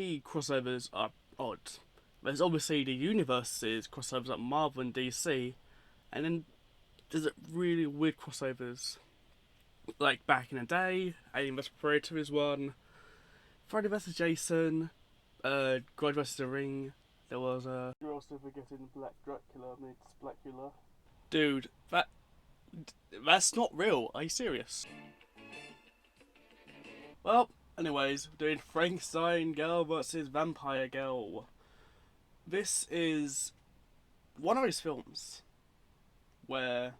DC crossovers are odd. There's obviously the universes crossovers like Marvel and DC, and then there's really weird crossovers. Like back in the day, Alien vs Predator is one, Friday vs Jason, Grudge vs The Ring. There was You're also forgetting Black Dracula meets Blackula. Dude, that's not real. Are you serious? Well, anyways, we're doing Frankenstein Girl versus Vampire Girl. This is one of those films where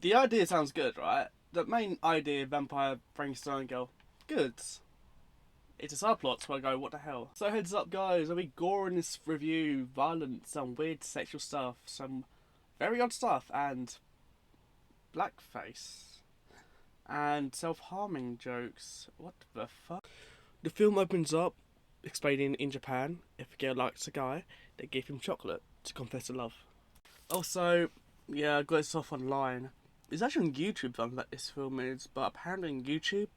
the idea sounds good, right? The main idea, Vampire Frankenstein Girl, good. It's a subplot, so I go, what the hell? So heads up guys, there'll be gore in this review, violence, some weird sexual stuff, some very odd stuff, and blackface. And self-harming jokes. What the fuck? The film opens up explaining in Japan, if a girl likes a guy, they give him chocolate to confess to love. Also, yeah, I got this off online. It's actually on YouTube that this film is, but apparently on YouTube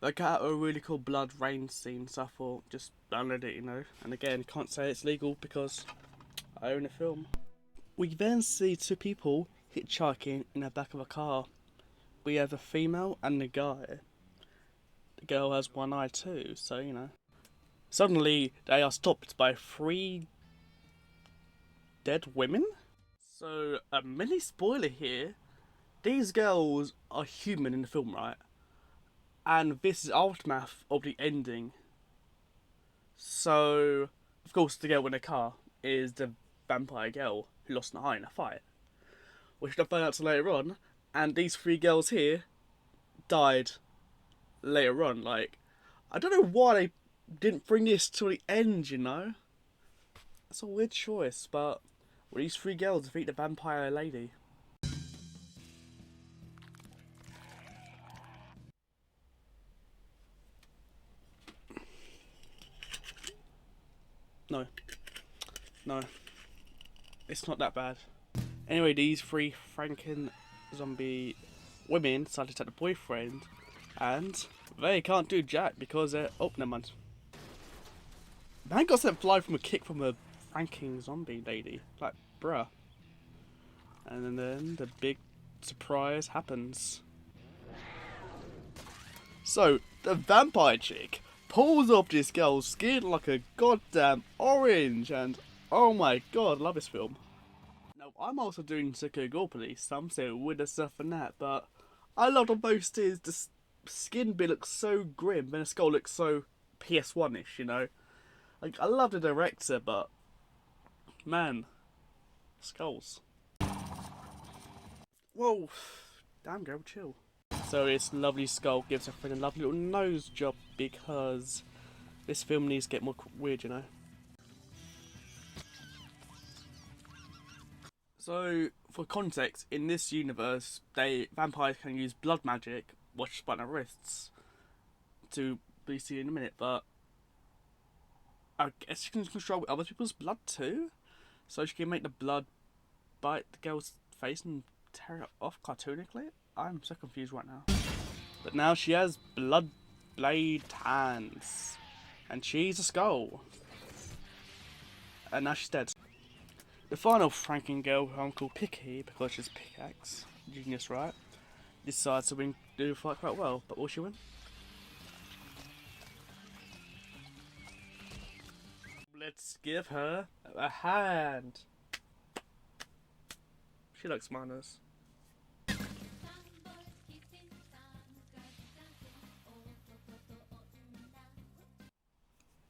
they got a really cool blood rain scene, so I thought just download it, you know. And again, can't say it's legal because I own a film. We then see two people hitchhiking in the back of a car. We have a female and a guy. The girl has one eye too, so you know. Suddenly, they are stopped by three dead women. So, a mini spoiler here. These girls are human in the film, right? And this is aftermath of the ending. So, of course, the girl in the car is the vampire girl who lost an eye in a fight. Which I find out later on. And these three girls here died later on. Like, I don't know why they didn't bring this to the end, you know? That's a weird choice, but well, these three girls defeat the vampire lady. No. It's not that bad. Anyway, these three Franken zombie women decided to take the boyfriend, and they can't do jack because they're... Oh, never mind. Man got sent fly from a kick from a Franken zombie lady. Like, bruh. And then the big surprise happens. So, the vampire chick pulls off this girl's skin like a goddamn orange, and oh my god, I love this film. Now, I'm also doing Psycho Gore Police, some say weirder stuff than that, but I love the most is the skin bit looks so grim, and the skull looks so PS1-ish, you know? Like, I love the director, but man, skulls. Whoa, damn girl, chill. So this lovely skull gives her friend a lovely little nose job because this film needs to get more weird, you know. So, for context, in this universe, vampires can use blood magic, watch by their wrists, to be seen in a minute, but I guess she can control other people's blood too? So she can make the blood bite the girl's face and tear it off cartoonically? I'm so confused right now. But now she has blood blade hands. And she's a skull. And now she's dead. The final Franken girl, who I'm called Picky because she's pickaxe, genius, right? Decides to win, do the fight quite well, but will she win? Let's give her a hand. She likes manners.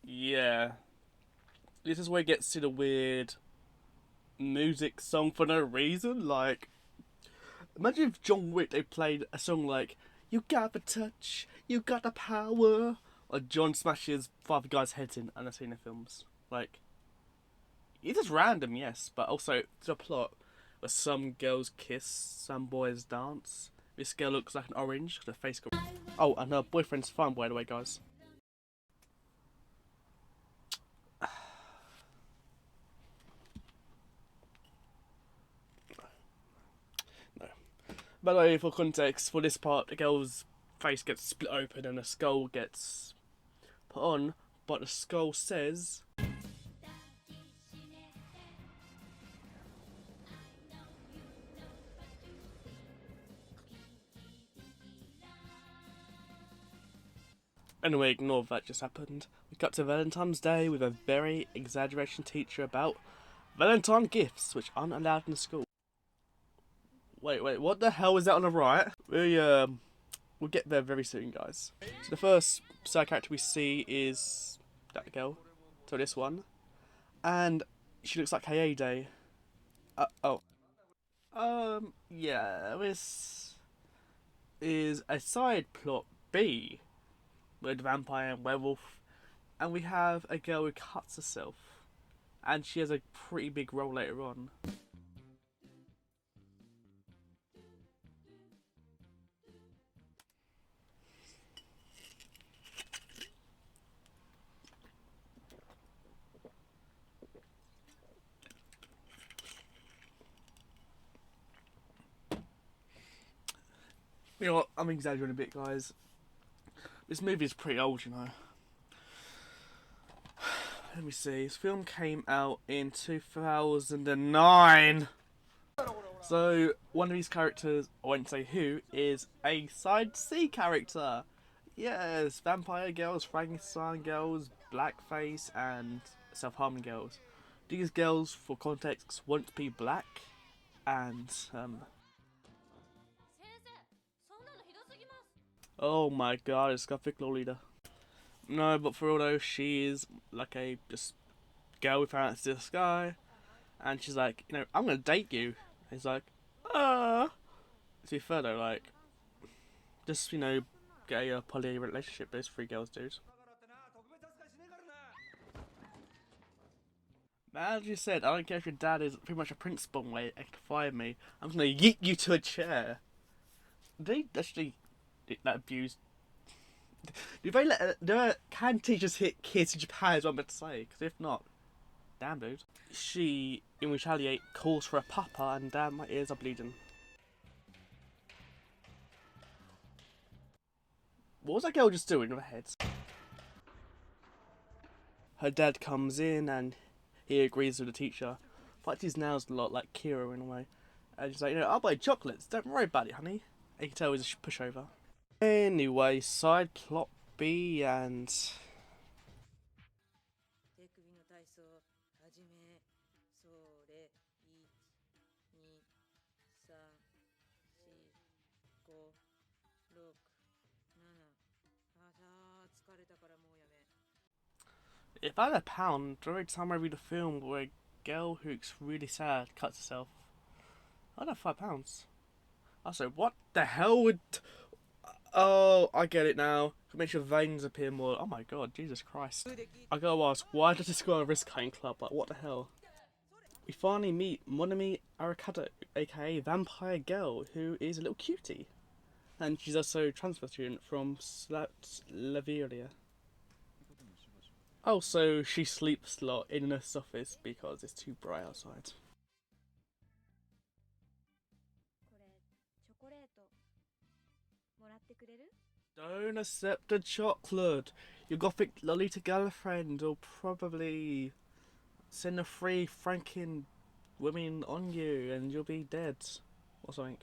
Yeah. This is where it gets to the weird music song for no reason. Like, imagine if John Wick, they played a song like, "You got the touch, you got the power," or John smashes five guys' heads in Anatina films. Like, it is random, yes, but also the plot where some girls kiss, some boys dance. This girl looks like an orange, her face got... Oh, and her boyfriend's fine, by the way, guys. No. By the way, for context, for this part, the girl's face gets split open and a skull gets put on, but the skull says. Anyway, ignore that just happened. We cut to Valentine's Day with a very exaggeration teacher about Valentine gifts, which aren't allowed in the school. Wait, what the hell is that on the right? We'll get there very soon, guys. So the first side character we see is that girl. So this one. And she looks like Kaede. Oh. Yeah, this is a side plot B with vampire and werewolf. And we have a girl who cuts herself. And she has a pretty big role later on. You know what, I'm exaggerating a bit, guys. This movie is pretty old, you know. Let me see. This film came out in 2009. So, one of these characters, I won't say who, is a side C character. Yes, vampire girls, frankenstien girls, blackface, and self-harming girls. These girls, for context, won't be black, and, oh my god, it's Gothic Law Leader. No, but for all though, she is like a just girl we found out this guy, and she's like, you know, I'm gonna date you. And he's like, ah. To be fair though, like, just, you know, get a poly relationship. Those three girls, dude. Man, as you said, I don't care if your dad is pretty much a principal way to fire me. I'm gonna yeet you to a chair. They actually that abuse. Can teachers hit kids in Japan? Is what I'm about to say. Because if not, damn, dude. She, in retaliate, calls for a papa, and damn, my ears are bleeding. What was that girl just doing with her head? Her dad comes in and he agrees with the teacher. But his nails a lot like Kira in a way. And she's like, you know, I'll buy chocolates. Don't worry about it, honey. And you can tell he's a pushover. Anyway, side plot B and... If I had a pound, every time I read a film where a girl who's really sad cuts herself, I'd have £5. Also, what the hell would... Oh, I get it now. It makes your veins appear more... Oh my god, Jesus Christ. I gotta ask, why does this go on a risk cutting club? Like, what the hell? We finally meet Monami Arikado, aka Vampire Girl, who is a little cutie. And she's also a transfer student from Slaveria. Also, she sleeps a lot in this office because it's too bright outside. Don't accept the chocolate. Your gothic Lolita girlfriend will probably send a free Franken women on you and you'll be dead. Or something.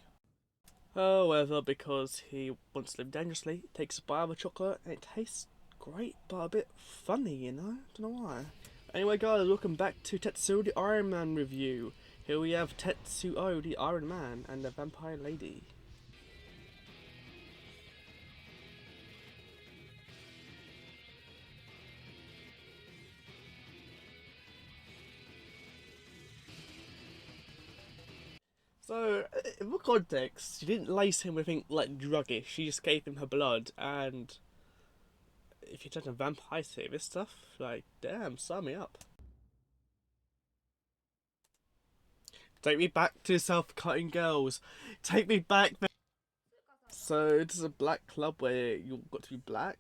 However, because he wants to live dangerously, takes a bite of a chocolate and it tastes great but a bit funny, you know? Don't know why. Anyway guys, welcome back to Tetsuo the Iron Man review. Here we have Tetsuo the Iron Man and the Vampire Lady. So, in what context, she didn't lace him with anything like druggish, she just gave him her blood, and if you turn a vampire to this stuff, like, damn, sign me up. Take me back to self-cutting girls. Take me back there. So, this is a black club where you've got to be black.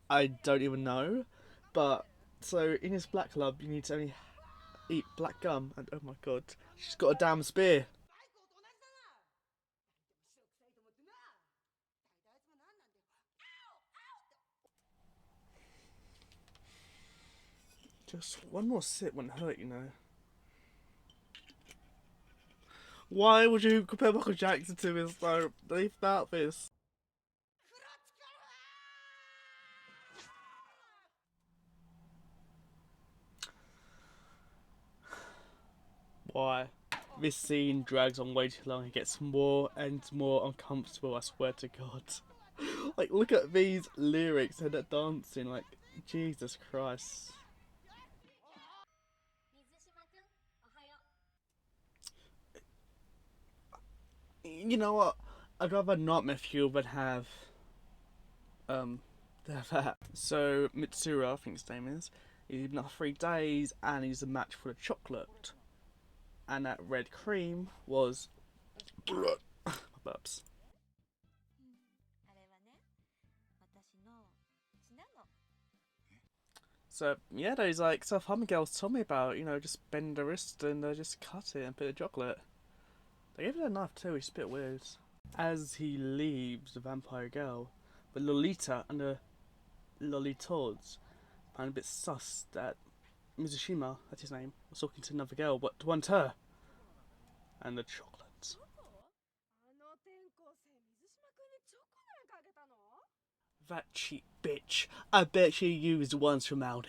I don't even know. But, so, in this black club, you need to only eat black gum. And, oh my god, she's got a damn spear. Just one more sip wouldn't hurt, you know. Why would you compare Michael Jackson to this though? Leave about this. Why? This scene drags on way too long. It gets more and more uncomfortable, I swear to God. Like, look at these lyrics and that dancing, like, Jesus Christ. You know what? I'd rather not Matthew than have that. So Mitsuru, I think his name is, he's been up for 3 days and he's a match for the chocolate. And that red cream was burps. So yeah, those like self-harming girls told me about, you know, just bend the wrist and just cut it and put the chocolate. They gave it a knife too, which is a bit weird. As he leaves the vampire girl, but Lolita and the Lolitos find a bit sus that Mizushima, that's his name, was talking to another girl, but to want her. And the chocolates. That cheap bitch. I bet she used ones from Aldi.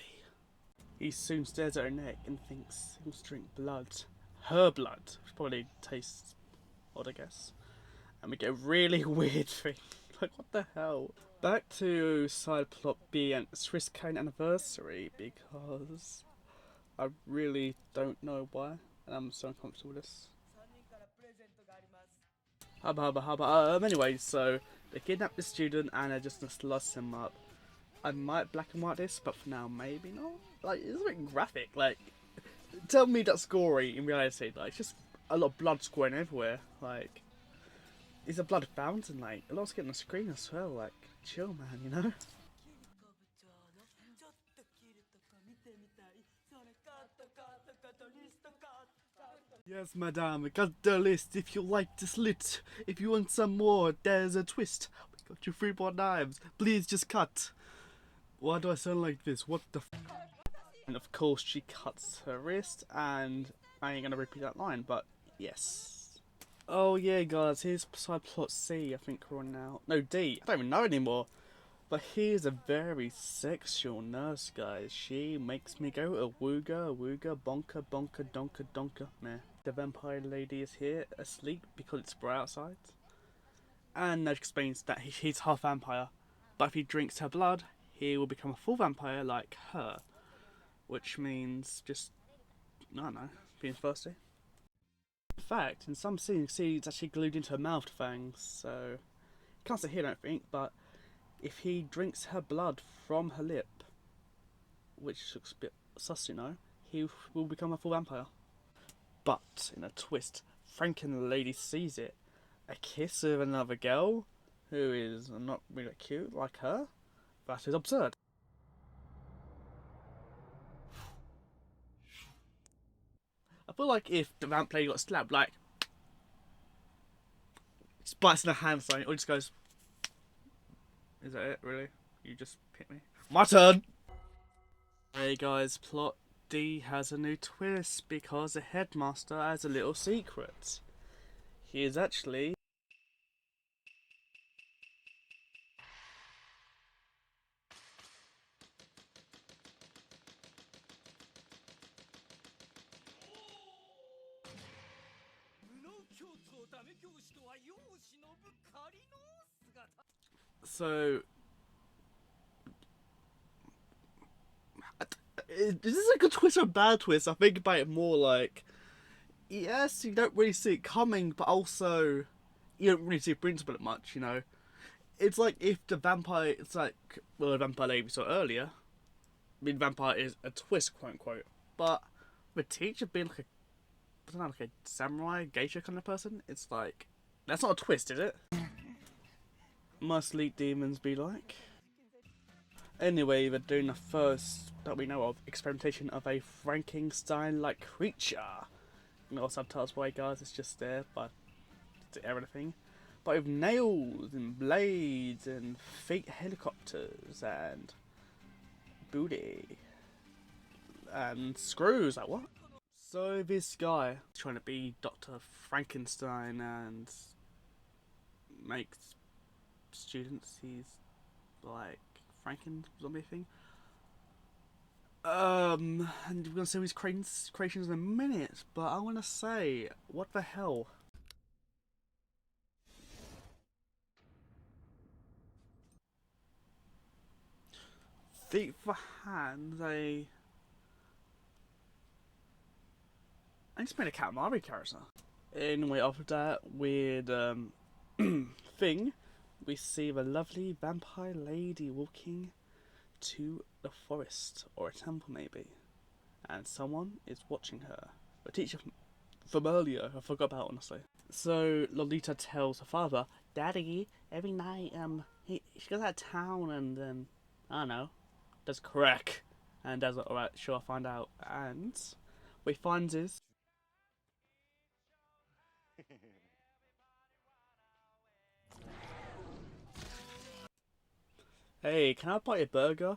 He soon stares at her neck and thinks he must drink blood. Her blood, which probably tastes odd, I guess. And we get a really weird thing. Like, what the hell? Back to side plot B and Swiss Cane Anniversary, because I really don't know why, and I'm so uncomfortable with this. Anyway, so they kidnap the student and they're just gonna slice him up. I might black and white this, but for now, maybe not. Like, it's a bit graphic. Like, tell me that's gory in reality. Like, it's just a lot of blood squirting everywhere. Like, it's a blood fountain. Like, a lot's getting on the screen as well. Like, chill, man, you know? Yes, madame, we got the list. If you like the slit, if you want some more, there's a twist. We got you 3 more knives. Please just cut. Why do I sound like this? What the f? And of course, she cuts her wrist, and I ain't gonna repeat that line, but yes. Oh yeah, guys, here's side plot C, I think we're on now. No, D. I don't even know anymore. But here's a very sexual nurse, guys. She makes me go awooga, awooga, bonka, bonka, donka, donka. Meh. The vampire lady is here, asleep, because it's bright outside. And Ned explains that he's half vampire. But if he drinks her blood, he will become a full vampire like her. Which means just, I don't know, being thirsty. In fact, in some scenes, it's actually glued into her mouth fangs, so... Can't say here, I don't think, but... If he drinks her blood from her lip, which looks a bit sus, you know, he will become a full vampire. But, in a twist, Franken lady sees it. A kiss with another girl, who is not really cute like her. That is absurd. I feel like if the vamp lady got slapped, like, just bites in her hand or something, or just goes, is that it, really? You just hit me? My turn! Hey guys, plot D has a new twist because the headmaster has a little secret. He is actually... So... Is this like a twist or a bad twist? I think about it more like... Yes, you don't really see it coming, but also... You don't really see it principle it much, you know? It's like if the vampire... It's like... Well, the vampire lady we saw earlier. I mean, vampire is a twist, quote unquote. But the teacher being like a... I don't know, like a samurai, geisha kind of person? It's like... That's not a twist, is it? Must lead demons be like? Anyway, they're doing the first, that we know of, experimentation of a Frankenstein-like creature. No subtitles by guys, it's just there, but it's everything. But with nails and blades and fake helicopters and booty. and screws. Like, what? So this guy is trying to be Dr. Frankenstein and makes students he's like Franken zombie thing. And we're gonna see his creations in a minute, but I wanna say, what the hell? Feet for hands, I just made a Katamari character. Anyway, after that weird thing, we see the lovely vampire lady walking to the forest, or a temple maybe, and someone is watching her. A teacher from earlier, I forgot about honestly. So Lolita tells her father, "Daddy, every night she goes out of town and I don't know, does crack." And Dad's like, "Alright, sure, I'll find out." And what he finds is, "Hey, can I buy a burger?"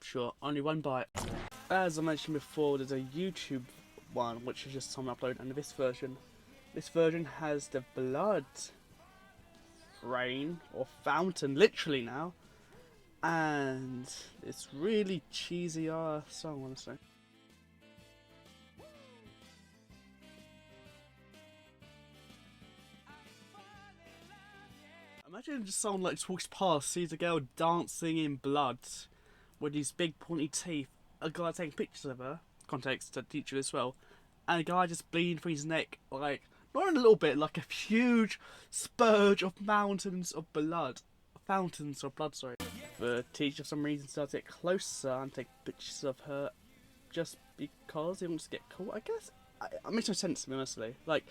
"Sure, only one bite." As I mentioned before, there's a YouTube one which is just someone uploaded, and this version has the blood rain or fountain literally now, and it's really cheesy song honestly. Imagine just someone like just walks past, sees a girl dancing in blood with these big pointy teeth, a guy taking pictures of her, context to teacher as well, and a guy just bleeding from his neck, like, not in a little bit, like a huge spurge of mountains of blood. Fountains of blood, sorry. The teacher for some reason starts to get closer and take pictures of her just because he wants to get caught, I guess. It makes no sense to me, honestly. Like,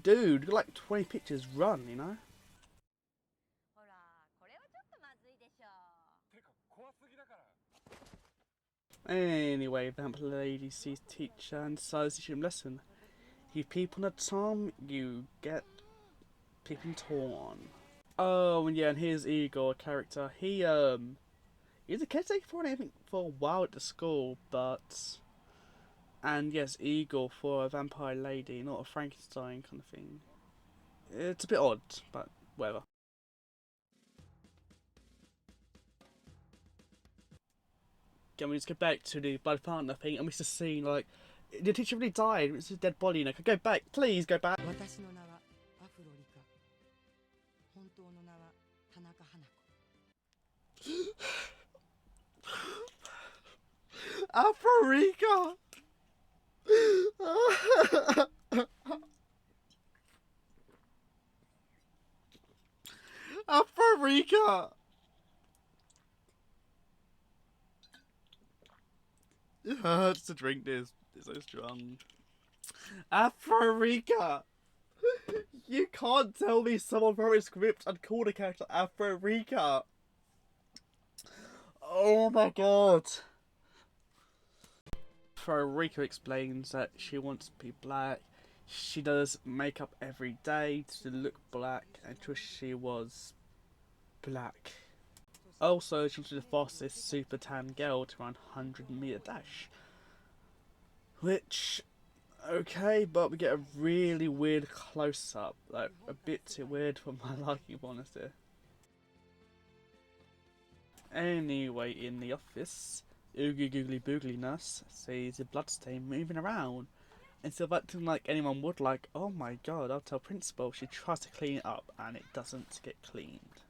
dude, you got like 20 pictures, run, you know? Anyway, Vamp Lady sees teacher and decides to teach him a lesson. You peep on a tom, you get peeping torn. Oh, and yeah, and here's Igor, character. He's a caretaker for anything for a while at the school, but... And yes, Igor for a vampire lady, not a Frankenstein kind of thing. It's a bit odd, but whatever. Can we just go back to the blood partner thing, and we just see, like, the teacher really died, it's a dead body, and I could go back, please go back. Africa! Africa! It hurts to drink this. It's so strong. Africa! You can't tell me someone wrote a script and called a character Africa. Oh my god. Farika explains that she wants to be black. She does makeup every day to look black until she was black. Also, she was the fastest super tan girl to run 100-meter dash. Which, okay, but we get a really weird close up. Like, a bit too weird for my liking, honestly. Anyway, in the office, Oogie Googly Boogly Nurse sees a bloodstain moving around. Instead of acting like anyone would, like, "Oh my god, I'll tell principal," she tries to clean it up and it doesn't get cleaned.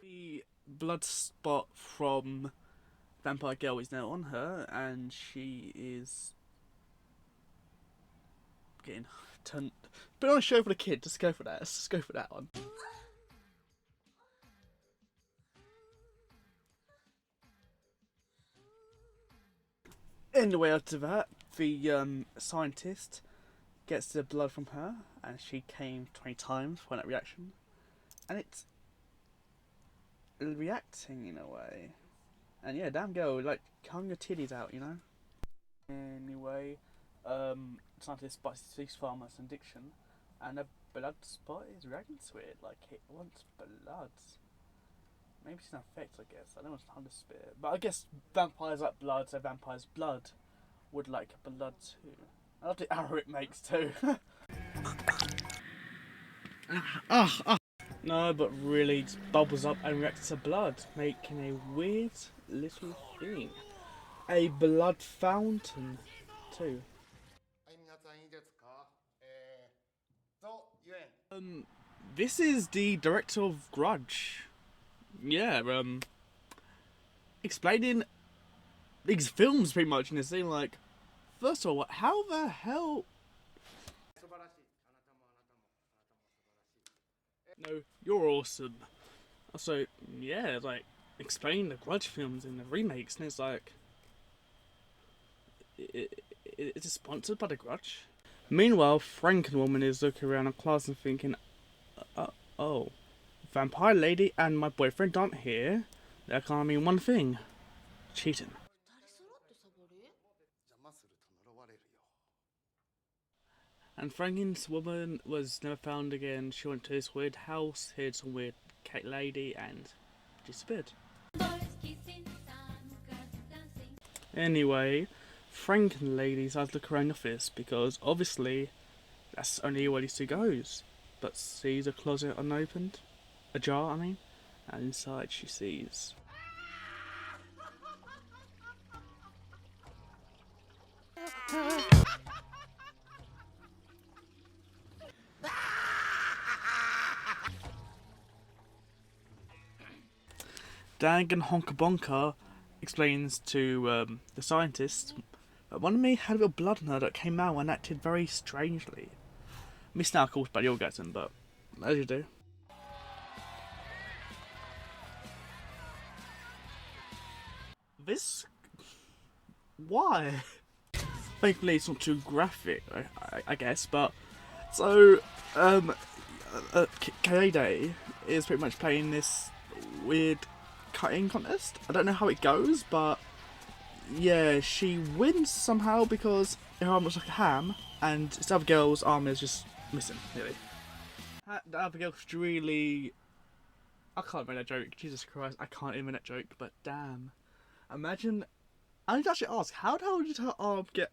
The blood spot from Vampire Girl is now on her, and she is getting turned. But on a show for the kid, just go for that. Let's just go for that one. Anyway, after that, the scientist gets the blood from her, and she came 20 times for that reaction, and it's reacting in a way. And yeah, damn girl, like, calm your titties out, you know? Anyway, scientists sees farmers addiction, and a blood spot is reacting to it. Like it wants blood. Maybe it's an effect, I guess. I don't know what's behind the spirit, but I guess vampires like blood, so vampires' blood would like blood too. I love the arrow it makes too. No, but really it bubbles up and reacts to blood, making a weird little thing. A blood fountain too. This is the director of Grudge. Yeah, explaining these films pretty much in this thing. Like, first of all, how the hell? No, you're awesome. So yeah, like explain the Grudge films in the remakes, and it's like, is it sponsored by the Grudge? Meanwhile, Frankenwoman is looking around the class and thinking, oh, vampire lady and my boyfriend aren't here. That can't mean one thing: cheating. And Franken's woman was never found again. She went to this weird house, hid some weird cat lady, and disappeared. Anyway, Franken lady decides to look around the office because obviously that's only where these two goes. But sees a closet unopened, ajar, I mean, and inside she sees. Danganronpa explains to the scientist that one of me had a little blood on her that came out and acted very strangely. Missed out, of course, by the orgasm, but as you do. This? Why? Thankfully, it's not too graphic, I guess, but. So, Kaede is pretty much playing this weird cutting contest. I don't know how it goes, but yeah, she wins somehow because her arm looks like a ham, and this other girl's arm is just missing, really. The other girl's really... I can't make that joke, Jesus Christ, I can't even make that joke, but damn. Imagine... I need to actually ask, how the hell did her arm get...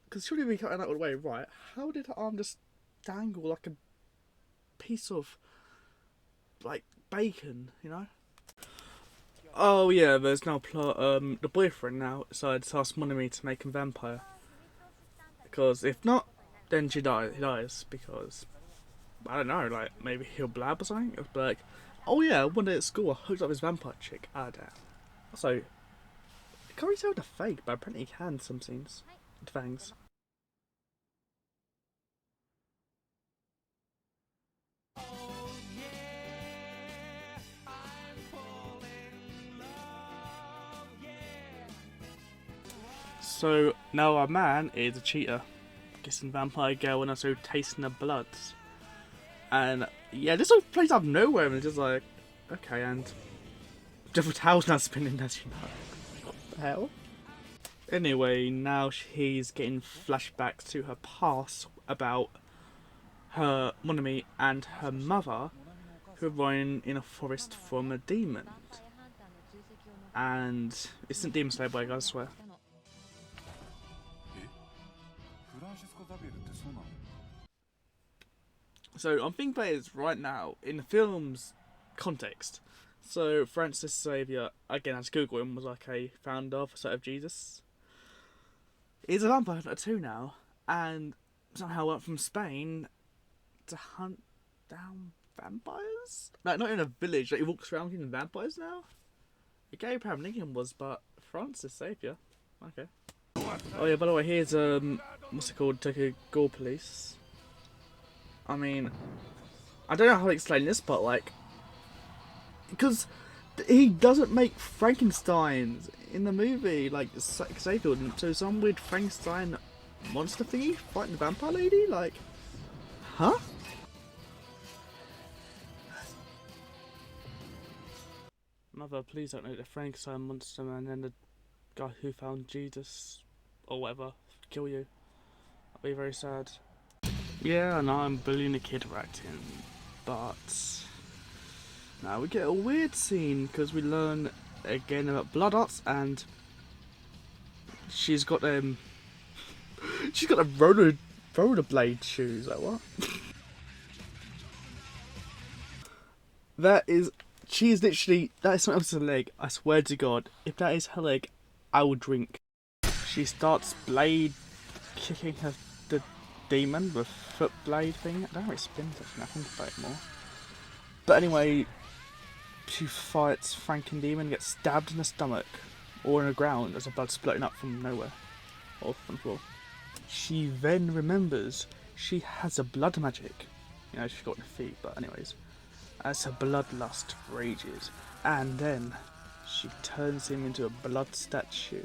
Because surely we cut that all the way, right? How did her arm just dangle like a piece of, like, bacon, you know? Oh yeah, there's now plot. The boyfriend now decides to ask Monomi to make him vampire, because if not, then he dies because I don't know, like maybe he'll blab or something. It'll be like, oh yeah, one day at school I hooked up this vampire chick. Ah damn. Also, can't really tell the fake, but apparently he can some scenes. With fangs. So now our man is a cheater, kissing vampire girl and also tasting her blood. And yeah, this all plays out of nowhere and it's just like, okay, and the towel's now spinning, as you know. What the hell? Anyway, now he's getting flashbacks to her past about her Monomi and her mother, who are running in a forest from a demon. And it's not Demon Slayer, boy, I swear. So I'm thinking about it right now in the film's context. So Francis Xavier, again, as Google him, was like a founder of a sect of Jesus. He's a vampire hunter too now, and somehow went from Spain to hunt down vampires. Like not in a village, like he walks around hunting vampires now. Okay, Abraham Lincoln was, but Francis Xavier. Okay. Oh yeah, by the way, here's what's it called? Tokyo Gore Police. I mean, I don't know how to explain this, but like, because he doesn't make Frankensteins in the movie, like Xavier, so some weird Frankenstein monster thingy fighting the vampire lady, like, huh? Mother, please don't know the Frankenstein monster man and the guy who found Jesus or whatever kill you. I'll be very sad. Yeah, I know I'm bullying a kid for acting, but now we get a weird scene because we learn again about blood arts, and she's got she's got a rollerblade shoes. Like what? That is, she's literally, that is someone else's leg. I swear to God, if that is her leg, I will drink. She starts blade kicking the demon with foot blade thing. I don't know how it spins actually. I think about it more. But anyway, she fights Franken demon, gets stabbed in the stomach or in the ground as the blood splurting up from nowhere or from the floor. She then remembers she has a blood magic. You know, she's got in her feet, but anyways. As her bloodlust rages, and then she turns him into a blood statue.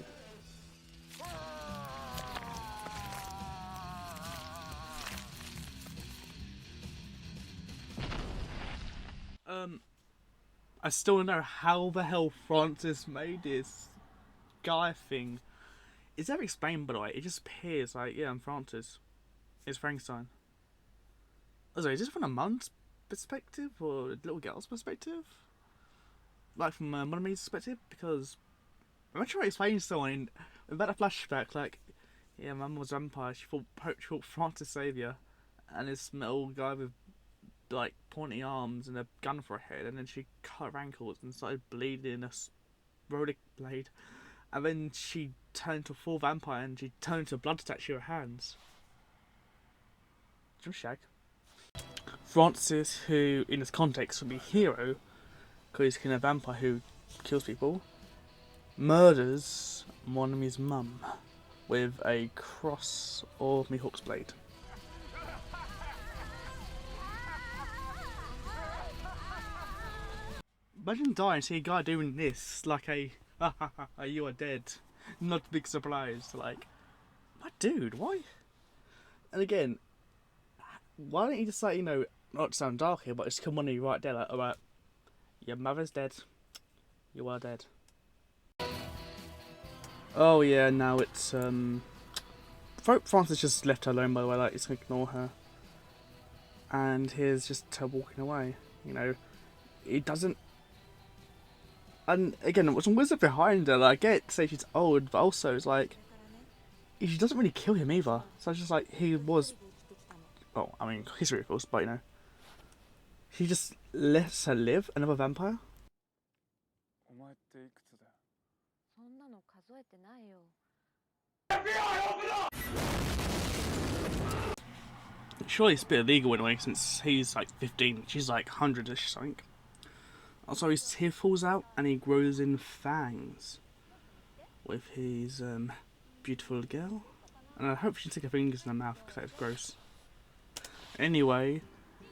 I still don't know how the hell Francis made this guy thing. It's never explained, by the way. It just appears like, yeah, I'm Francis. It's Frankenstein. Oh, sorry, is this from a mum's perspective or a little girl's perspective? Like from Monomi's perspective? Because I'm not sure I explained to someone about a flashback, like, yeah, mum was a vampire, she thought Francis Xavier, and this metal guy with like pointy arms and a gun for a head, and then she cut her ankles and started bleeding a roller blade, and then she turned into a full vampire and she turned into a blood statue of her hands. Jim Shag. Francis, who in this context would be hero, because he's a vampire who kills people, murders Monomi's mum with a cross or Mihawk's blade. Imagine dying, see a guy doing this, like a you are dead. Not a big surprise. Like, my dude, why? And again, why don't you just like, you know, not to sound dark here, but just come on you right there, like, alright, your mother's dead. You are dead. Oh yeah, now it's Francis just left her alone, by the way, like he's gonna ignore her. And here's just her walking away. You know, he doesn't. And again, what's some wisdom behind her? Like, I get to say she's old, but also it's like she doesn't really kill him either. So it's just like he was. Well, I mean, history of course, but you know, he just lets her live, another vampire. Surely it's a bit illegal anyway, since he's like 15, she's like 100-ish something. Also, his teeth falls out and he grows in fangs with his beautiful girl. And I hope she can stick her fingers in her mouth because that's gross. Anyway,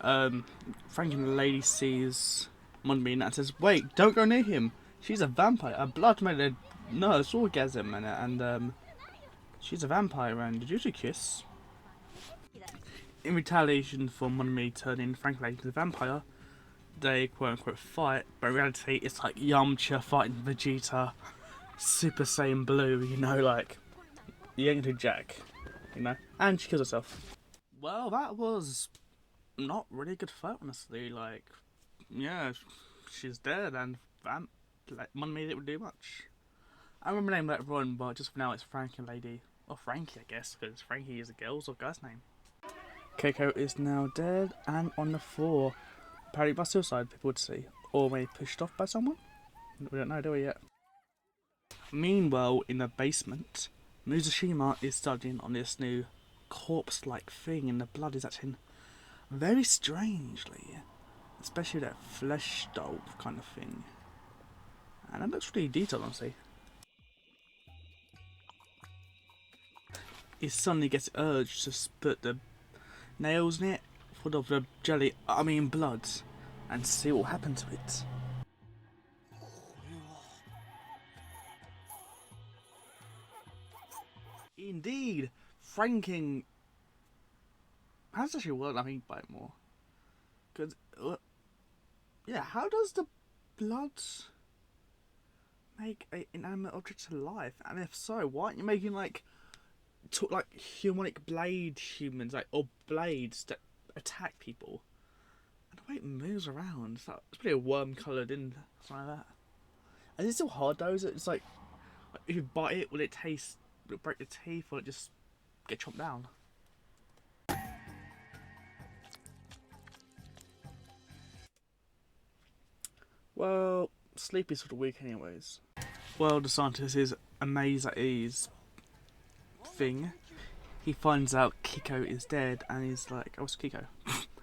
Franken lady sees Moonbeam and says, "Wait, don't go near him. She's a vampire, a blood-made nurse orgasm, and she's a vampire. And did you two kiss?" In retaliation for Moonbeam turning Franken lady into a vampire, they quote-unquote fight, but in reality it's like Yamcha fighting Vegeta, Super Saiyan Blue, you know, like, you ain't gonna do jack, you know? And she kills herself. Well, that was not really a good fight, honestly, like, yeah, she's dead, and Moonbeam didn't do much. I remember naming that run, but just for now it's Frankie Lady, or Frankie I guess, because Frankie is a girl's or guy's name. Keiko is now dead and on the floor. Apparently by suicide, people would say. Or maybe pushed off by someone? We don't know, do we yet? Meanwhile, in the basement, Mizushima is studying on this new corpse-like thing, and the blood is acting very strangely. Especially that flesh doll kind of thing. And that looks really detailed, honestly. He suddenly gets urged to put the nails in it, full of the jelly, I mean blood, and see what happened to it. Indeed, franking. How does it actually work? I think by it more. Because, yeah, how does the blood make an inanimate object alive? And if so, why aren't you making like like humanic blade humans, like, or blades that attack people. And the way it moves around, it's pretty worm coloured in, something like that. And it's still hard though. It's like if you bite it, will it taste? Will it break your teeth, or will it just get chomped down? Well, sleep is for the weak, anyways. Well, the scientist is amazed at his thing. He finds out Kiko is dead, and he's like, "Oh, it's Kiko."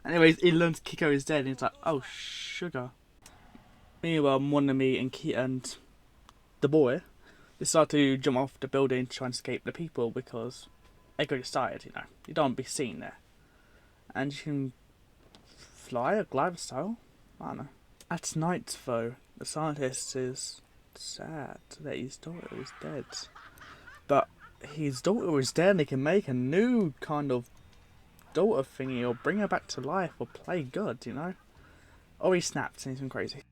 Anyways, he learns Kiko is dead, and he's like, "Oh, sugar." Meanwhile, Monami and the boy decide to jump off the building to try and escape the people because they got excited, you know. You don't want to be seen there. And you can fly or glide style. I don't know. At night, though, the scientist is sad that his daughter is dead. But his daughter is dead and he can make a new kind of daughter thingy or bring her back to life or play good, you know? Or he snaps and he's been crazy.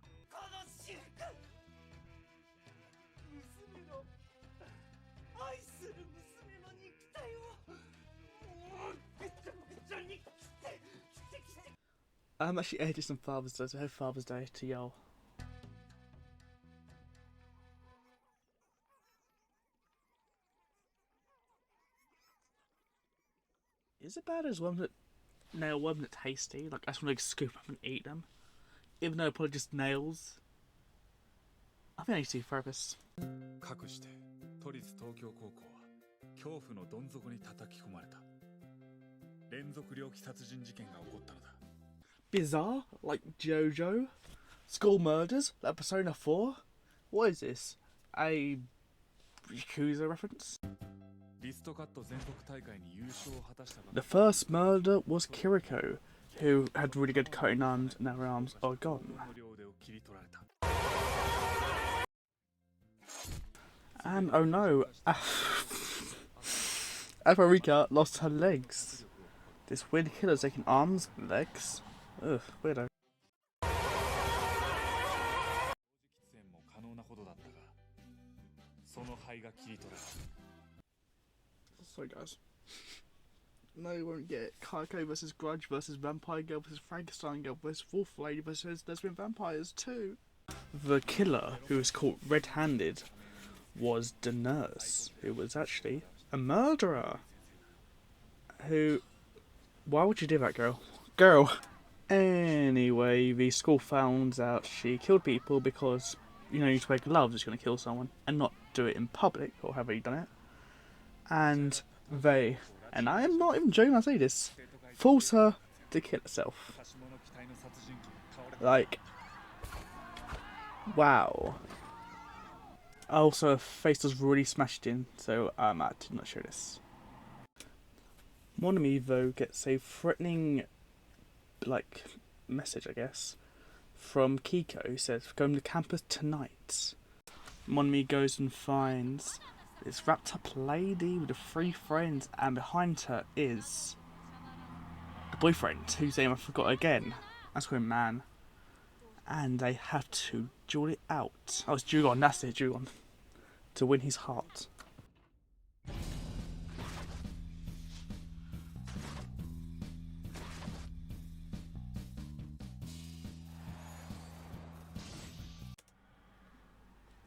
I'm actually editing some Father's Day, so happy Father's Day to y'all. Is it bad as worms that nail worms that tasty? Like I just want to scoop up and eat them, even though they're probably just nails. I think I need to see a therapist. Bizarre, like JoJo, school murders, like Persona 4. What is this? A Yakuza reference? The first murder was Kiriko, who had really good cutting arms, and her arms are gone. And oh no, Afrika lost her legs. This weird killer's taking arms and legs. Ugh, weirdo. Sorry guys. No, you won't get it. Kaiko versus Grudge versus Vampire Girl versus Frankenstein Girl versus Wolf Lady versus Lesbian Vampires too. The killer, who was caught red-handed, was the nurse, who was actually a murderer. Who... Why would you do that, girl? Girl! Anyway, the school found out she killed people because, you know, you need to wear gloves if you're going to kill someone and not do it in public, or have you done it? And they, and I am not even joking when I say this, force her to kill herself. Like, wow. Also, her face was really smashed in, so I did not show this. Monami, though, gets a threatening, like, message, I guess, from Kiko, who says, "Going to campus tonight." Monami goes and finds this wrapped up lady with the 3 friends, and behind her is the boyfriend, whose name I forgot again. That's called him Man. And they have to duel it out. Oh, it's Jugon, that's it, Jugon. To win his heart.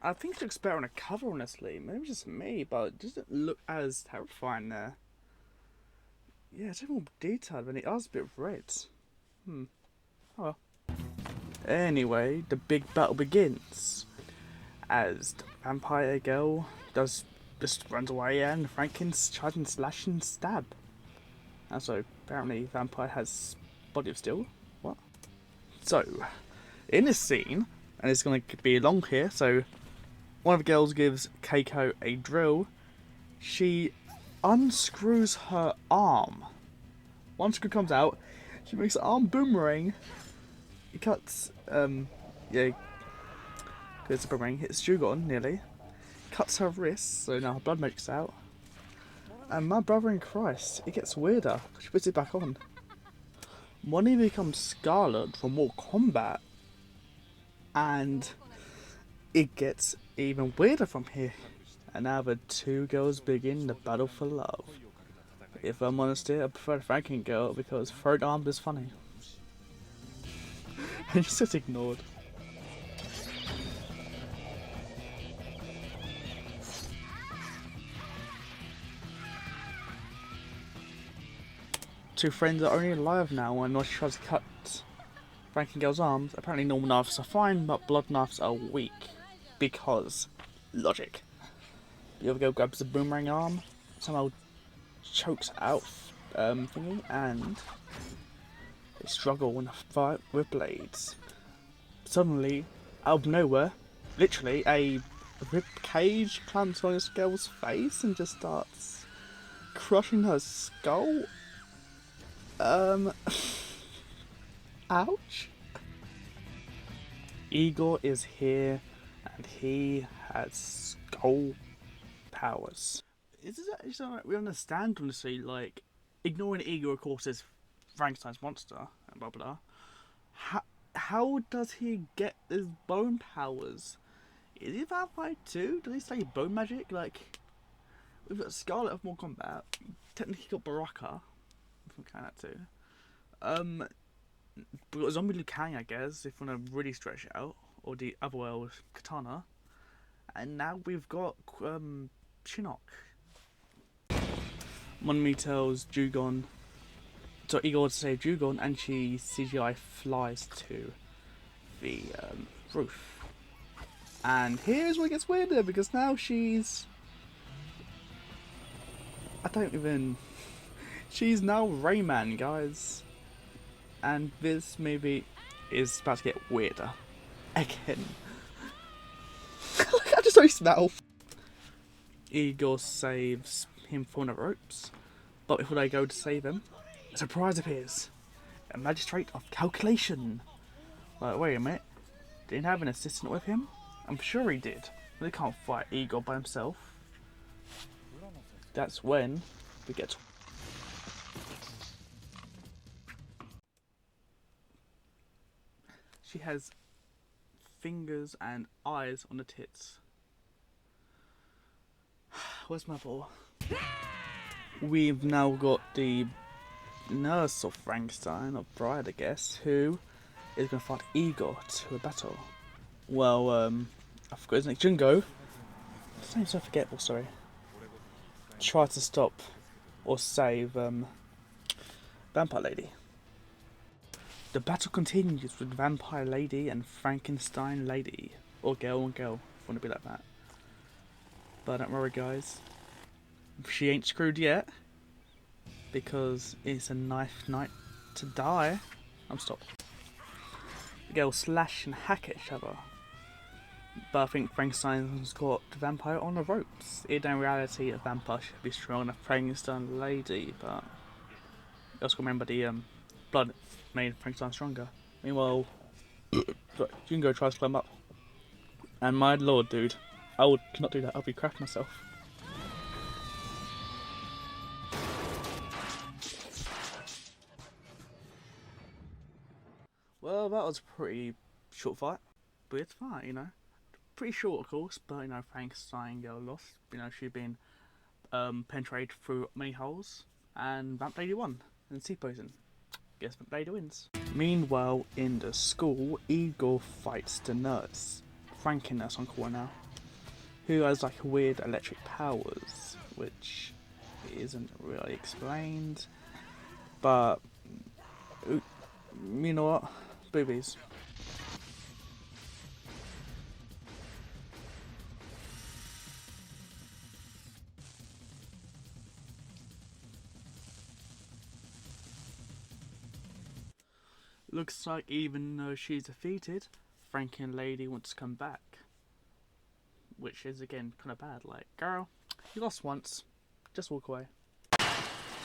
I think it looks better on a cover, honestly. Maybe just me, but it doesn't look as terrifying there. Yeah, it's a bit more detailed, but it is a bit red. Oh well. Anyway, the big battle begins. As the vampire girl just runs away and Frankenstein tries and slash and stab. And so, apparently, vampire has body of steel. What? So, in this scene, and it's going to be long here, so one of the girls gives Keiko a drill. She unscrews her arm. One screw comes out, she makes her arm boomerang. He cuts, yeah, because the boomerang hits Jugon nearly. Cuts her wrist, so now her blood magic's out. And my brother in Christ, it gets weirder. She puts it back on. Money becomes Scarlet from Mortal Kombat. And it gets even weirder from here. And now the two girls begin the battle for love. If I'm honest here, I prefer the Franken girl because third arm is funny. And just gets ignored. Two friends are only alive now when Noshi tries to cut Franken girl's arms. Apparently normal knives are fine, but blood knives are weak. Because logic. The other girl grabs the boomerang arm, somehow chokes out thingy, and they struggle in a fight with blades. Suddenly, out of nowhere, literally a rib cage clamps on this girl's face and just starts crushing her skull. Ouch. Igor is here and he has skull powers. Is this actually something we understand, honestly? Like, ignoring Igor, of course, is Frankenstein's monster and blah blah. How does he get his bone powers? Is he a vampire too? Does he study bone magic? Like, we've got Scarlet of Mortal Kombat. Technically got Baraka from that too. We've got Zombie Liu Kang, I guess, if we want to really stretch it out, or the other world Katana. And now we've got Shinnok. Monmi tells Jugon, so Igor to save Jugon, and she CGI flies to the roof. And here's where it gets weirder, because now she's... She's now Rayman, guys. And this movie is about to get weirder. Again. I just don't smell. Igor saves him from the ropes, but before they go to save him, a surprise appears. A magistrate of calculation. Like, wait a minute. Did he have an assistant with him? I'm sure he did. But he can't fight Igor by himself. That's when we get to... She has fingers and eyes on the tits. Where's my ball? We've now got the nurse of Frankenstein, or bride I guess, who is going to fight Igor to a battle. Well, I forgot his name, Jungo. His name's so forgettable, sorry. Try to stop or save Vampire Lady. The battle continues with Vampire Lady and Frankenstein Lady. Or Girl and Girl, if you want to be like that. But don't worry guys, she ain't screwed yet. Because it's a knife night to die. I'm stopped. The girls slash and hack at each other. But I think Frankenstein's got the vampire on the ropes. In reality, a vampire should be stronger than a Frankenstein lady, but you also remember the blood made Frankenstein stronger. Meanwhile, Jungo tries to climb up. And my lord, dude, I would not do that. I'll be crapping myself. Well, that was a pretty short fight. But it's fine, you know. Pretty short, of course, but, you know, Frankenstein girl lost. You know, she'd been penetrated through many holes. And Vamp Lady won. And sea poison. Guess Vamp Lady wins. Meanwhile, in the school, Igor fights the nurse. Franken nurse, I'm calling now. Who has, like, weird electric powers. Which isn't really explained. But, you know what? Boobies. Looks like even though she's defeated, Franken Lady wants to come back. Which is again kind of bad. Like, girl, you lost once. Just walk away.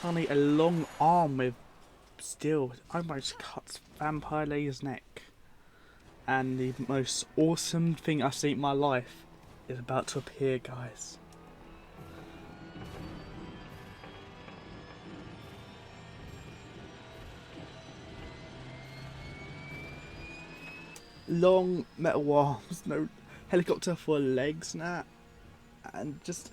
Finally, a long arm with steel almost cuts Vampire Lady's neck. And the most awesome thing I've seen in my life is about to appear, guys. Long metal arms, no helicopter for legs, nah. and just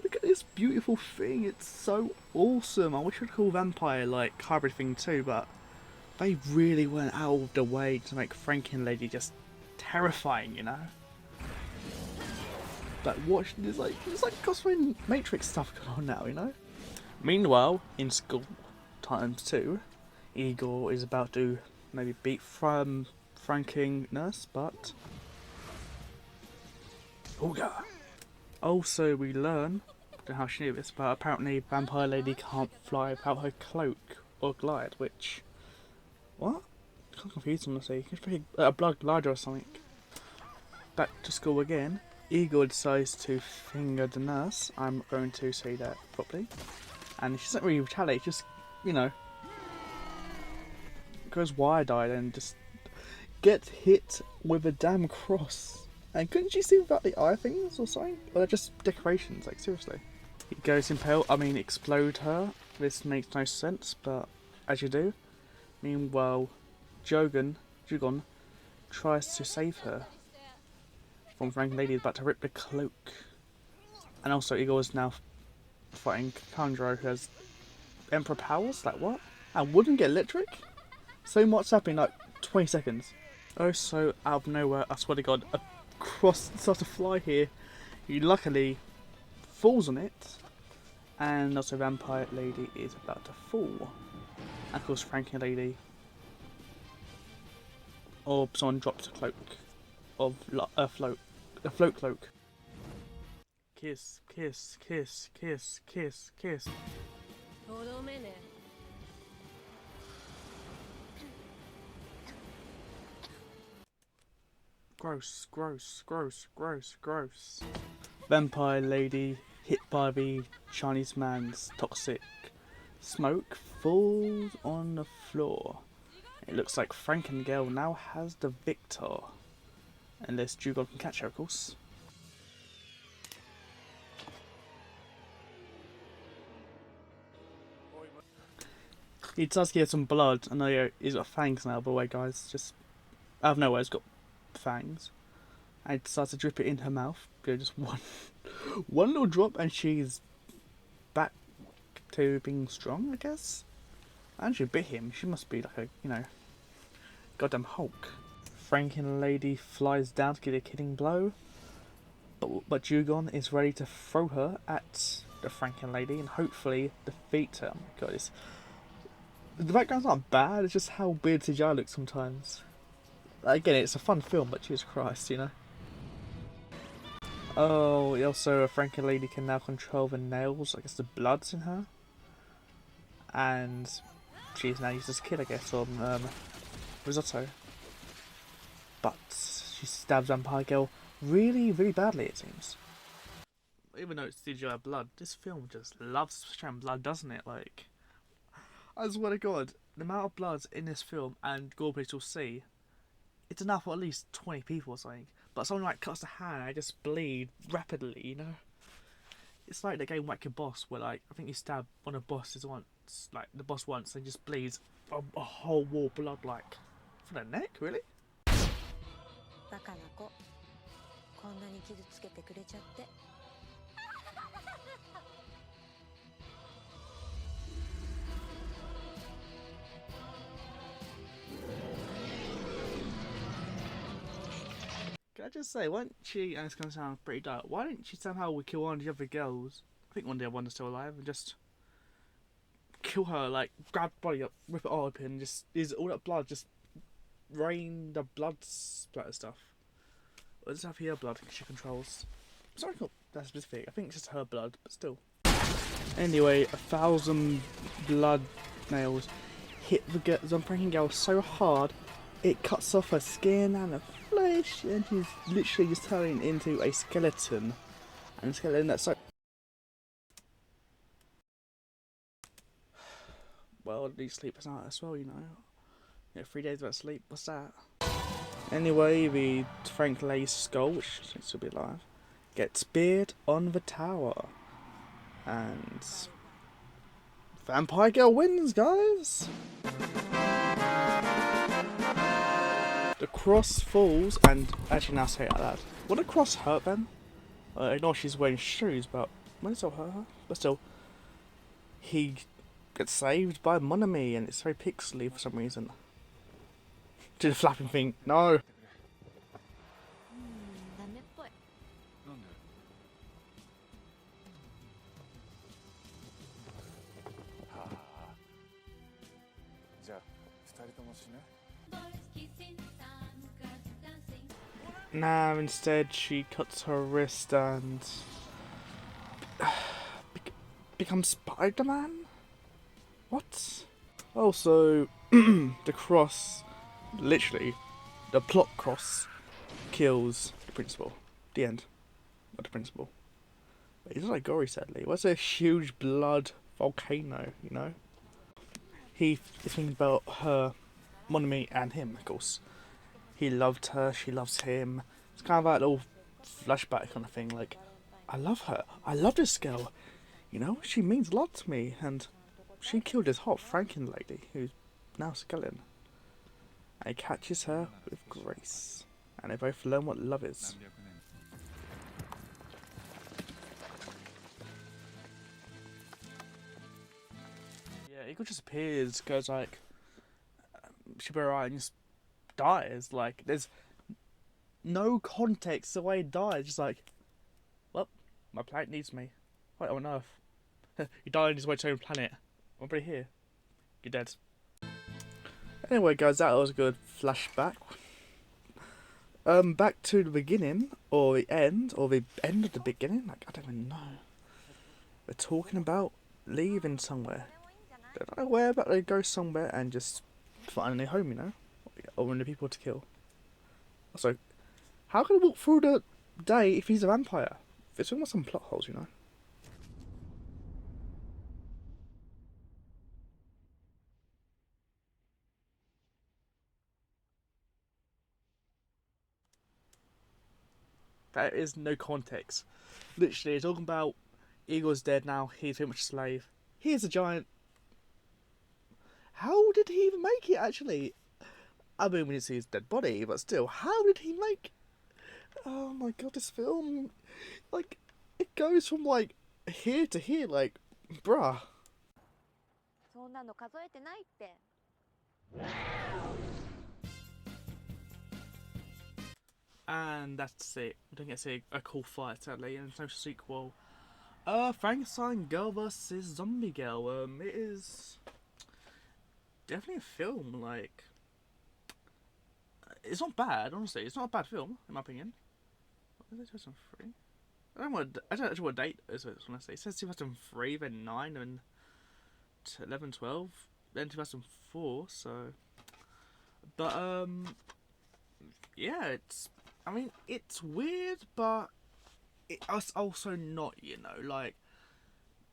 look at this beautiful thing. It's so awesome. I wish I'd call vampire like hybrid thing too, but they really went out of the way to make Frankenlady just terrifying, you know. Like watch this, like it's like cosplay Matrix stuff going on now, you know. Meanwhile, in school times too, Igor is about to maybe beat Franking Nurse, but Ooga. Also, we learn, I don't know how she knew this, but apparently Vampire Lady can't fly without her cloak or glide, which what? I'm confused, honestly. It's pretty a blood glider or something. Back to school again. Igor decides to finger the nurse. I'm going to say that properly. And she doesn't really retaliate, just, you know, goes wide-eyed and just gets hit with a damn cross. And couldn't she see without the eye things or something? Or they're just decorations, like seriously. It goes explode her. This makes no sense, but as you do. Meanwhile, Jugon tries to save her from Frankenlady is about to rip the cloak. And also Igor is now fighting Kandro, who has Emperor powers, like what? And wouldn't get electric? So much happening in like 20 seconds. Oh, so out of nowhere, I swear to God, a cross starts to fly here. He luckily falls on it. And also Vampire Lady is about to fall. And of course Frankenlady, or someone drops a cloak of a float cloak. Kiss, kiss, kiss, kiss, kiss, kiss. Gross, gross, gross, gross, gross. Vampire Lady hit by the Chinese man's toxic smoke falls on the floor. It looks like Frankengirl now has the victor. Unless Jugon can catch her, of course. He does get some blood. I know he's got fangs now, by the way, guys. Just out of nowhere, he's got fangs. And he decides to drip it in her mouth. Just one little drop, and she's back to being strong, I guess. And she bit him. She must be like a, you know, goddamn Hulk. Frankenlady flies down to get a killing blow, but Jugon is ready to throw her at the Frankenlady and hopefully defeat her. Oh my God, the background's not bad, it's just how weird CGI looks sometimes. Again, it's a fun film, but Jesus Christ, you know. Oh, also a Frankenlady can now control the nails, I guess the blood's in her. And she's now used as a kid, I guess, on Risotto. But she stabs Vampire Girl really, really badly, it seems. Even though it's CGI blood, this film just loves showing blood, doesn't it? Like, I swear to God, the amount of blood in this film and gore police will see, it's enough for at least 20 people or something. But someone like cuts a hand, I just bleed rapidly, you know? It's like the game Whack Your Boss, where like, I think you stab one of the bosses once, like the boss once, and just bleeds a whole wall of blood, like, from the neck, really? Can I just say, why didn't she, and it's going to sound pretty dark, why didn't she somehow kill one of the other girls, I think one of the other ones is still alive, and just kill her, like, grab the body up, rip it all open, and just, is all that blood, just rain the blood splatter stuff. Or does it have her blood she controls? Sorry, not that specific, I think it's just her blood, but still. Anyway, 1,000 blood nails hit the Frankenstein girl so hard, it cuts off her skin and her flesh, and she's literally just turning into a skeleton. And a skeleton that's so... Well, I need sleep at night as well, you know. Yeah, 3 days without sleep, what's that? Anyway, the Frankenstein's skull, which seems to be alive, gets speared on the tower. And... Vampire Girl wins, guys! The cross falls, and actually now say it like that. Would a cross hurt them? I know she's wearing shoes, but when it's all her. But still, he gets saved by Monami, and it's very pixely for some reason. Do the flapping thing. No. ダメっぽい。なんで？はあ。じゃあ二人とも死ね。Now instead she cuts her wrist and becomes Spider-Man? What? Also, the cross, literally, the plot cross, kills the principal. The end. Not the principal. He's not like gory, sadly. What's a huge blood volcano, you know? He is thinking about her, Monami, and him, of course. He loved her, she loves him. It's kind of like a little flashback kind of thing, like, I love her, I love this girl, you know, she means a lot to me, and she killed this hot Franken lady, who's now a skeleton. And he catches her with grace, and they both learn what love is. 何百年。Yeah, Eagle just appears, goes like, she'll be alright, and just dies. Like, there's no context the way he dies. Just like, well, my planet needs me. Wait, on Earth. He died on his way to his own planet. I'm pretty here. You're dead. Anyway, guys, that was a good flashback. Back to the beginning, or the end of the beginning. Like, I don't even know. We're talking about leaving somewhere. Don't know where, but they go somewhere and just find a new home, you know, or new people to kill. Also, how can he walk through the day if he's a vampire? It's almost some plot holes, you know. There is no context. Literally, you're talking about Eagle's dead now. He's pretty much a slave. He is a giant. How did he even make it? Actually, I mean, we didn't see his dead body, but still, how did he make? Oh my god, this film, like, it goes from like here to here, like, bruh. そんなの数えてないって。And that's it. We don't get to see a cool fight, sadly, and there's no sequel. Frankenstein Girl versus Zombie Girl. It is definitely a film. Like, it's not bad, honestly. It's not a bad film, in my opinion. What is it, 2003? I don't know what date it is, honestly. It says 2003, then 9, and 11, 12, then 2004, so. But, yeah, I mean, it's weird, but it's also not, you know, like,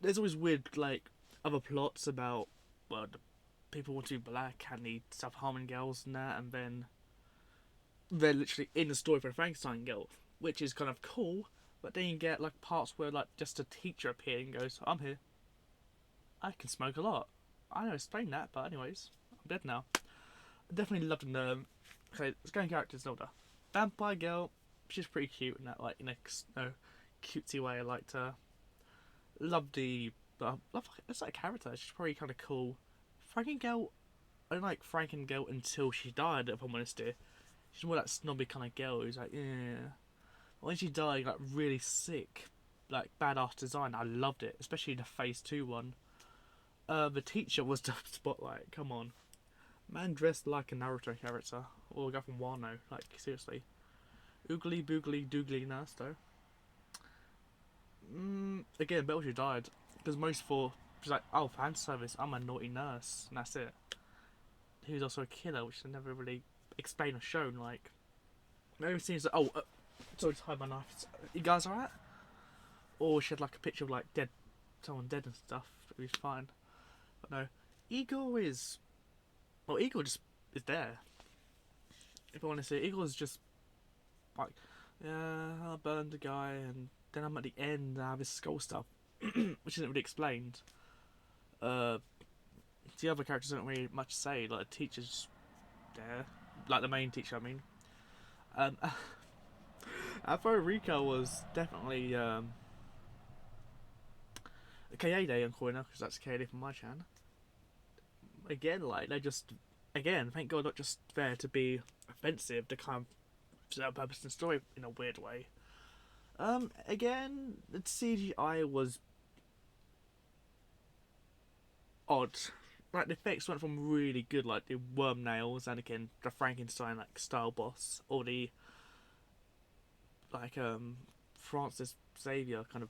there's always weird, like, other plots about, well, the people want to be black and need self-harming girls and that, and then they're literally in the story for a Frankenstein girl, which is kind of cool, but then you get, like, parts where, like, just a teacher appears and goes, I'm here. I can smoke a lot. I know, explain that, but anyways, I'm dead now. I definitely loved the, okay, it's going characters in order. Vampire girl, she's pretty cute in that, like, in a cutesy way. I liked her. Love the, it's like a character. She's probably kind of cool. Franken girl, I don't like Franken girl until she died. If I'm honest here, she's more that snobby kind of girl who's like, yeah. When she died, like really sick, like badass design. I loved it, especially the Phase 2 one. The teacher was the spotlight. Come on. Man dressed like a Naruto character, or a guy from Wano, like, seriously. Oogly boogly doogly nurse, though. Again, better she died, because most for, she's like, oh, fan service, I'm a naughty nurse, and that's it. He was also a killer, which they never really explained or shown, like. Maybe seems like, oh, sorry to hide my knife. You guys alright? Or she had, like, a picture of, like, someone dead and stuff, but it was fine. But no, Eagle is, well, Eagle just is there. If I want to say, Eagle is just like, yeah, I burned a guy, and then I'm at the end, I have his skull stuff, which isn't really explained. The other characters don't really much say, like the teacher's there, like the main teacher, I mean. Afro Rico was definitely a KA day on Corner because that's KA day from my channel. Again, like they just again, thank God, not just there to be offensive, to kind of serve a purpose in the story in a weird way. Again, the CGI was odd. Like the effects went from really good, like the worm nails, and again the Frankenstein like style boss, or the like Francis Xavier kind of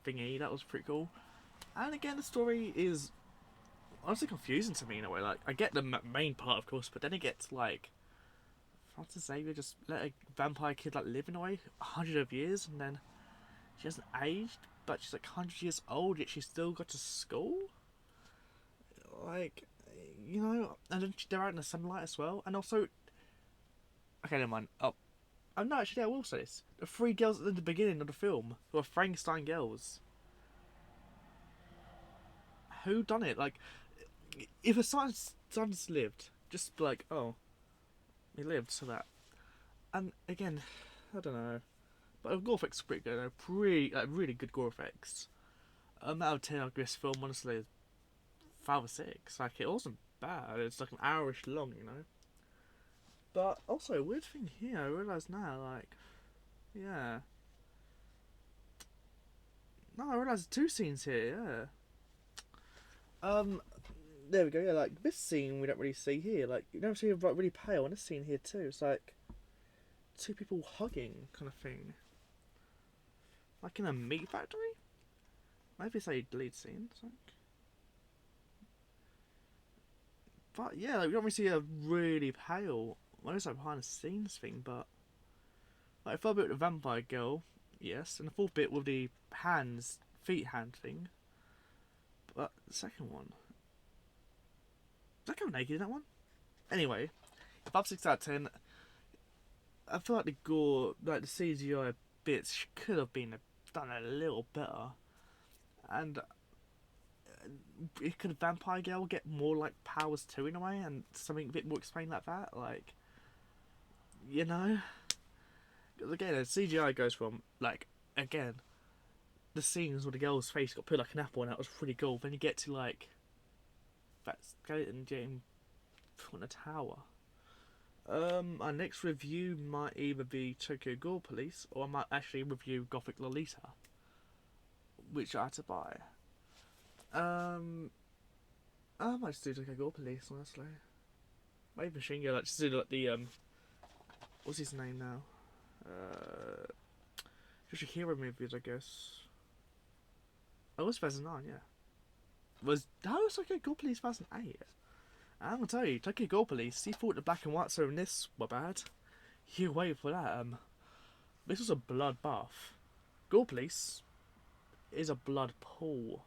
thingy. That was pretty cool. And again, the story is honestly confusing to me in a way. Like I get the main part, of course, but then it gets like Francis Xavier just let a vampire kid like live in a way 100 years, and then she hasn't aged, but she's like 100 years old, yet she's still got to school. Like, you know, and then they're out in the sunlight as well, and also, okay, never mind. Oh no, actually, I will say this: the three girls at the beginning of the film who are Frankenstein girls. Who done it? Like, if a son's lived, just be like, oh, he lived, so that. And again, I don't know, but the gore effects are pretty good. They're pretty, like, really good gore effects. Out of 10, I'll give this film honestly 5 or 6. Like, it wasn't bad. It's like an hourish long, you know. But also, a weird thing here, I realise now, like, yeah. No, I realise 2 scenes here, yeah. There we go, yeah, like, this scene we don't really see here. Like, you don't see her like, really pale, and this scene here too. It's like 2 people hugging kind of thing. Like in a meat factory? Maybe it's a deleted scene, like. But yeah, like, we don't really see a really pale. Well, it's like behind the scenes thing, but like the third bit with the vampire girl, yes, and the fourth bit with the feet hand thing. But the second one, is that girl naked in that one? Anyway, if I'm 6 out of 10, I feel like the gore, like the CGI bits, could have been done a little better, and could a vampire girl get more like powers too in a way, and something a bit more explained like that, like, you know? Because again, the CGI goes from like again the scenes where the girl's face got put like an apple, and that was pretty cool. Then you get to like that skeleton getting put on a tower. Our next review might either be Tokyo Gore Police, or I might actually review Gothic Lolita, which I had to buy. I might just do Tokyo Gore Police, honestly. Maybe Machine Girl, like, just do like the what's his name now? Just a hero movies, I guess. Oh, it was 2009, yeah. How was Tokyo Gore Police 2008? I'm gonna tell you, Tokyo Gore Police, he thought the black and whites in this were bad. You wait for that, this was a bloodbath. Gore Police is a blood pool.